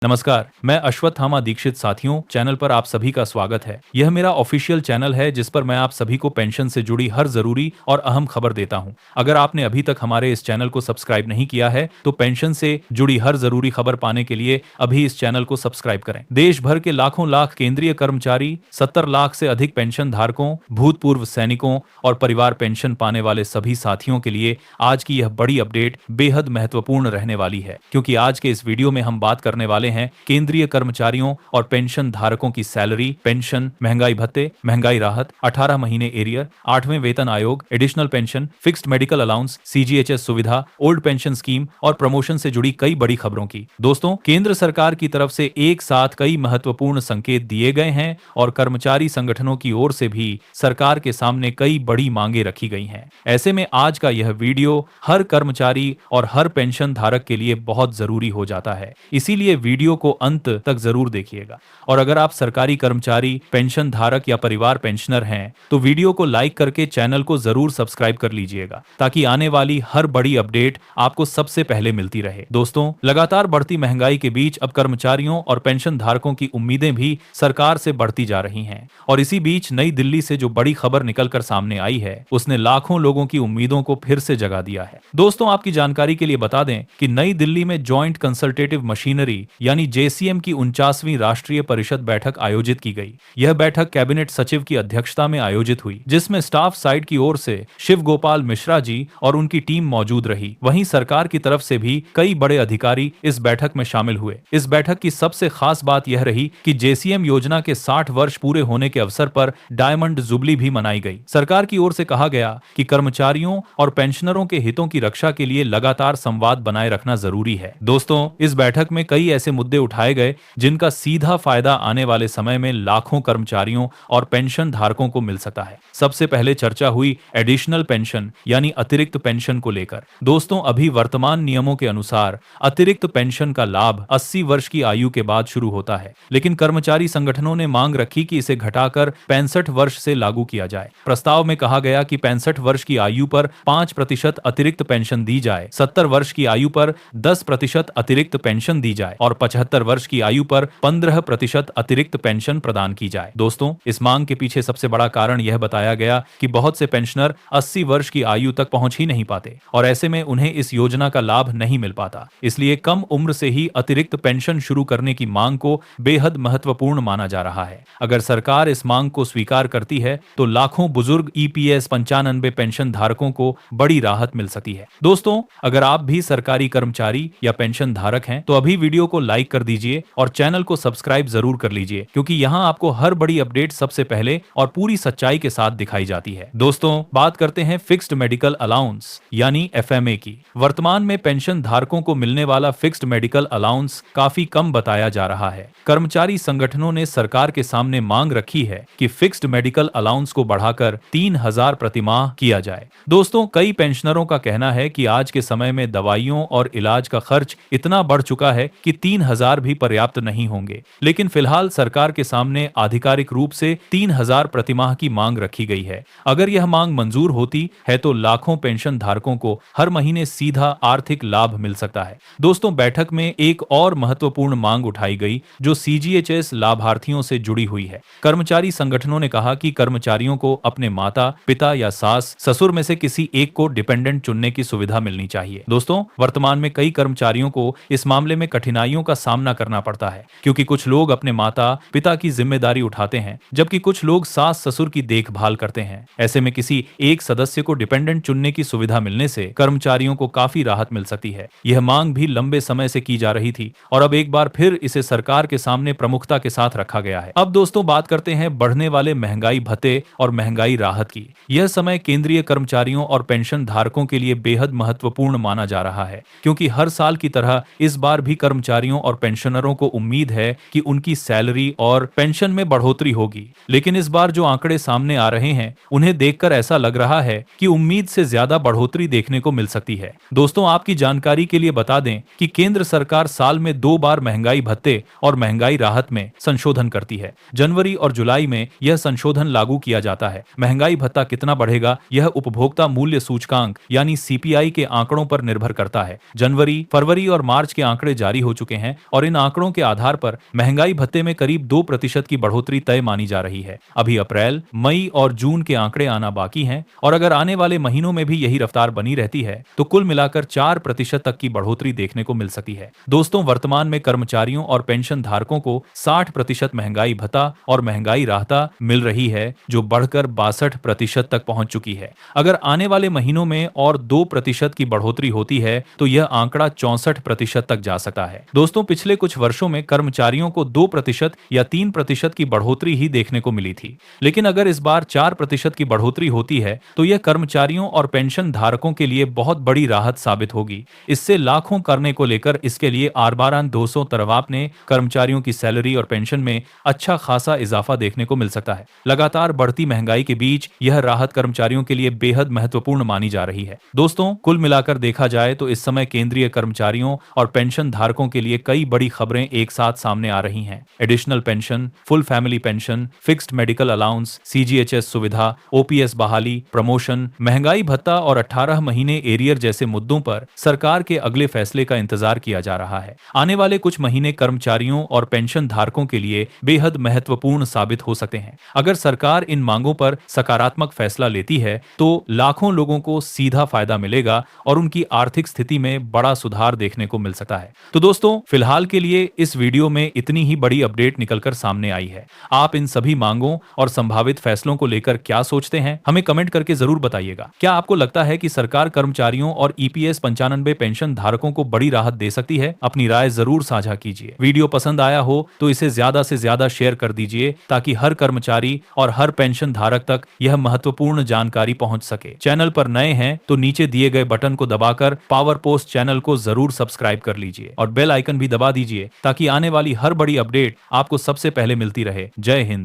नमस्कार, मैं अश्वत्थामा दीक्षित साथियों चैनल पर आप सभी का स्वागत है। यह मेरा ऑफिशियल चैनल है जिस पर मैं आप सभी को पेंशन से जुड़ी हर जरूरी और अहम खबर देता हूं। अगर आपने अभी तक हमारे इस चैनल को सब्सक्राइब नहीं किया है तो पेंशन से जुड़ी हर जरूरी खबर पाने के लिए अभी इस चैनल को सब्सक्राइब करें। देश भर के लाखों लाख केंद्रीय कर्मचारी, 70 लाख से अधिक पेंशन धारकों, भूतपूर्व सैनिकों और परिवार पेंशन पाने वाले सभी साथियों के लिए आज की यह बड़ी अपडेट बेहद महत्वपूर्ण रहने वाली है, क्योंकि आज के इस वीडियो में हम बात करने वाले हैं केंद्रीय कर्मचारियों और पेंशन धारकों की सैलरी, पेंशन, महंगाई भत्ते, महंगाई राहत, 18 महीने एरियर, 8वें वेतन आयोग, additional pension, fixed medical allowance, CGHS सुविधा, ओल्ड पेंशन स्कीम और प्रमोशन से जुड़ी कई बड़ी खबरों की। दोस्तों, केंद्र सरकार की तरफ से एक साथ कई महत्वपूर्ण संकेत दिए गए हैं और कर्मचारी संगठनों की ओर से भी सरकार के सामने कई बड़ी मांगे रखी गई हैं। ऐसे में आज का यह वीडियो हर कर्मचारी और हर पेंशन धारक के लिए बहुत जरूरी हो जाता है, इसीलिए वीडियो को अंत तक जरूर देखिएगा। और अगर आप सरकारी कर्मचारी, पेंशन धारक या परिवार पेंशनर हैं तो वीडियो को लाइक करके चैनल को जरूर सब्सक्राइब कर लीजिएगा, ताकि आने वाली हर बड़ी अपडेट आपको सबसे पहले मिलती रहे। दोस्तों, लगातार बढ़ती महंगाई के बीच अब कर्मचारियों और पेंशन धारकों की उम्मीदें भी सरकार से बढ़ती जा रही हैं। और इसी बीच नई दिल्ली से जो बड़ी खबर निकलकर सामने आई है उसने लाखों लोगों की उम्मीदों को फिर से जगा दिया है। दोस्तों, आपकी जानकारी के लिए बता दें कि नई दिल्ली में जॉइंट कंसल्टेटिव मशीनरी यानी जेसीएम की 49वीं राष्ट्रीय परिषद बैठक आयोजित की गई। यह बैठक कैबिनेट सचिव की अध्यक्षता में आयोजित हुई, जिसमें स्टाफ साइड की ओर से शिव गोपाल मिश्रा जी और उनकी टीम मौजूद रही। वहीं सरकार की तरफ से भी कई बड़े अधिकारी इस बैठक में शामिल हुए। इस बैठक की सबसे खास बात यह रही कि जेसीएम योजना के 60 वर्ष पूरे होने के अवसर पर डायमंड जुबली भी मनाई गई। सरकार की ओर से कहा गया कि कर्मचारियों और पेंशनरों के हितों की रक्षा के लिए लगातार संवाद बनाए रखना जरूरी है। दोस्तों, इस बैठक में कई ऐसे मुद्दे उठाए गए जिनका सीधा फायदा आने वाले समय में लाखों कर्मचारियों और पेंशन धारकों को मिल सकता है। सबसे पहले चर्चा हुई एडिशनल पेंशन यानी अतिरिक्त पेंशन को लेकर। दोस्तों, अभी वर्तमान नियमों के अनुसार अतिरिक्त पेंशन का लाभ 80 वर्ष की आयु के बाद शुरू होता है, लेकिन कर्मचारी संगठनों ने मांग रखी कि इसे घटाकर 65 वर्ष से लागू किया जाए। प्रस्ताव में कहा गया कि 65 वर्ष की आयु पर 5% अतिरिक्त पेंशन दी जाए, 70 वर्ष की आयु पर 10% अतिरिक्त पेंशन दी जाए और 75 वर्ष की आयु पर 15% अतिरिक्त पेंशन प्रदान की जाए। दोस्तों, इस मांग के पीछे सबसे बड़ा कारण यह बताया गया कि बहुत से पेंशनर 80 वर्ष की आयु तक पहुंच ही नहीं पाते और ऐसे में उन्हें इस योजना का लाभ नहीं मिल पाता। इसलिए कम उम्र से ही अतिरिक्त पेंशन शुरू करने की मांग को बेहद महत्वपूर्ण माना जा रहा है। अगर सरकार इस मांग को स्वीकार करती है तो लाखों बुजुर्ग ईपीएस 95 पेंशन धारकों को बड़ी राहत मिल सकती है। दोस्तों, अगर आप भी सरकारी कर्मचारी या पेंशन धारक हैं तो अभी वीडियो को लाइक कर दीजिए और चैनल को सब्सक्राइब जरूर कर लीजिए, क्योंकि यहाँ आपको हर बड़ी अपडेट सबसे पहले और पूरी सच्चाई के साथ दिखाई जाती है। दोस्तों, बात करते हैं फिक्स्ड मेडिकल अलाउंस यानी एफएमए की। वर्तमान में पेंशन धारकों को मिलने वाला फिक्स्ड मेडिकल अलाउंस काफी कम बताया जा रहा है। कर्मचारी संगठनों ने सरकार के सामने मांग रखी है कि फिक्स्ड मेडिकल अलाउंस को बढ़ाकर 3000 प्रतिमाह किया जाए। दोस्तों, कई पेंशनरों का कहना है कि आज के समय में दवाइयों और इलाज का खर्च इतना बढ़ चुका है कि 3000 भी पर्याप्त नहीं होंगे, लेकिन फिलहाल सरकार के सामने आधिकारिक रूप से 3000 प्रतिमाह की मांग रखी गई है। अगर यह मांग मंजूर होती है तो लाखों पेंशन धारकों को हर महीने सीधा आर्थिक लाभ मिल सकता है। दोस्तों, बैठक में एक और महत्वपूर्ण मांग उठाई गई जो सीजीएचएस लाभार्थियों से जुड़ी हुई है। कर्मचारी संगठनों ने कहा कि कर्मचारियों को अपने माता, पिता या सास, ससुर में से किसी एक को डिपेंडेंट चुनने की सुविधा मिलनी चाहिए। दोस्तों, वर्तमान में कई कर्मचारियों को इस मामले में कठिनाइयों का सामना करना पड़ता है, क्योंकि कुछ लोग अपने माता, पिता की जिम्मेदारी उठाते हैं, जबकि कुछ लोग सास, ससुर की देखभाल करते हैं। ऐसे में किसी एक सदस्य को डिपेंडेंट चुनने की सुविधा मिलने से कर्मचारियों को काफी राहत मिल सकती है। यह मांग भी लंबे समय से की जा रही थी और अब एक बार फिर इसे सरकार के सामने प्रमुखता के साथ रखा गया है। अब दोस्तों, बात करते हैं बढ़ने वाले महंगाई भत्ते और महंगाई राहत की। यह समय केंद्रीय कर्मचारियों और पेंशन धारकों के लिए बेहद महत्वपूर्ण माना जा रहा है, क्योंकि हर साल की तरह इस बार भी कर्मचारियों और पेंशनरों को उम्मीद है कि उनकी सैलरी और पेंशन में बढ़ोतरी होगी। लेकिन इस बार जो आंकड़े सामने आ रहे हैं उन्हें देखकर ऐसा लग रहा है कि उम्मीद से ज्यादा बढ़ोतरी देखने को मिल सकती है। दोस्तों, आपकी जानकारी के लिए बता दें कि केंद्र सरकार साल में 2 बार महंगाई भत्ते और महंगाई राहत में संशोधन करती है। जनवरी और जुलाई में यह संशोधन लागू किया जाता है। महंगाई भत्ता कितना बढ़ेगा यह उपभोक्ता मूल्य सूचकांक यानी सीपीआई के आंकड़ों पर निर्भर करता है। जनवरी, फरवरी और मार्च के आंकड़े जारी हो चुके हैं हैं और इन आंकड़ों के आधार पर महंगाई भत्ते में करीब 2% की बढ़ोतरी तय मानी जा रही है। अभी अप्रैल, मई और जून के आंकड़े आना बाकी हैं और अगर आने वाले महीनों में भी यही रफ्तार बनी रहती है तो कुल मिलाकर 4% तक की बढ़ोतरी देखने को मिल सकती है। दोस्तों, वर्तमान में कर्मचारियों और पेंशन धारकों को 60% महंगाई भत्ता और महंगाई राहता मिल रही है, जो बढ़कर 62% तक पहुंच चुकी है। अगर आने वाले महीनों में और 2% की बढ़ोतरी होती है तो यह आंकड़ा 64% तक जा सकता है। दोस्तों, पिछले कुछ वर्षों में कर्मचारियों को 2% या 3% की बढ़ोतरी ही देखने को मिली थी, लेकिन अगर इस बार 4% की बढ़ोतरी होती है तो यह कर्मचारियों और पेंशन धारकों के लिए बहुत बड़ी राहत साबित होगी। इससे लाखों करने को लेकर इसके लिए आरबारान 200 तरवाब ने कर्मचारियों की सैलरी और पेंशन में अच्छा खासा इजाफा देखने को मिल सकता है। लगातार बढ़ती महंगाई के बीच यह राहत कर्मचारियों के लिए बेहद महत्वपूर्ण मानी जा रही है। दोस्तों, कुल मिलाकर देखा जाए तो इस समय केंद्रीय कर्मचारियों और पेंशन धारकों के लिए कई बड़ी खबरें एक साथ सामने आ रही हैं। Additional pension, full family pension, fixed medical allowance, CGHS सुविधा, ओपीएस बहाली, प्रमोशन, महंगाई भत्ता और 18 महीने एरियर जैसे मुद्दों पर सरकार के अगले फैसले का इंतजार किया जा रहा है। आने वाले कुछ महीने कर्मचारियों और पेंशन धारकों के लिए बेहद महत्वपूर्ण साबित हो सकते हैं। अगर सरकार इन मांगों पर सकारात्मक फैसला लेती है तो लाखों लोगों को सीधा फायदा मिलेगा और उनकी आर्थिक स्थिति में बड़ा सुधार देखने को मिल सकता है। तो दोस्तों, फिलहाल के लिए इस वीडियो में इतनी ही बड़ी अपडेट निकलकर सामने आई है। आप इन सभी मांगों और संभावित फैसलों को लेकर क्या सोचते हैं, हमें कमेंट करके जरूर बताइएगा। क्या आपको लगता है कि सरकार कर्मचारियों और ईपीएस 95 पेंशन धारकों को बड़ी राहत दे सकती है? अपनी राय जरूर साझा कीजिए। वीडियो पसंद आया हो तो इसे ज्यादा से ज्यादा शेयर कर दीजिए ताकि हर कर्मचारी और हर पेंशन धारक तक यह महत्वपूर्ण जानकारी पहुंच सके। चैनल पर नए हैं तो नीचे दिए गए बटन को दबाकर पावर पोस्ट चैनल को जरूर सब्सक्राइब कर लीजिए और बेल आइकन भी दबा दीजिए ताकि आने वाली हर बड़ी अपडेट आपको सबसे पहले मिलती रहे। जय हिंद।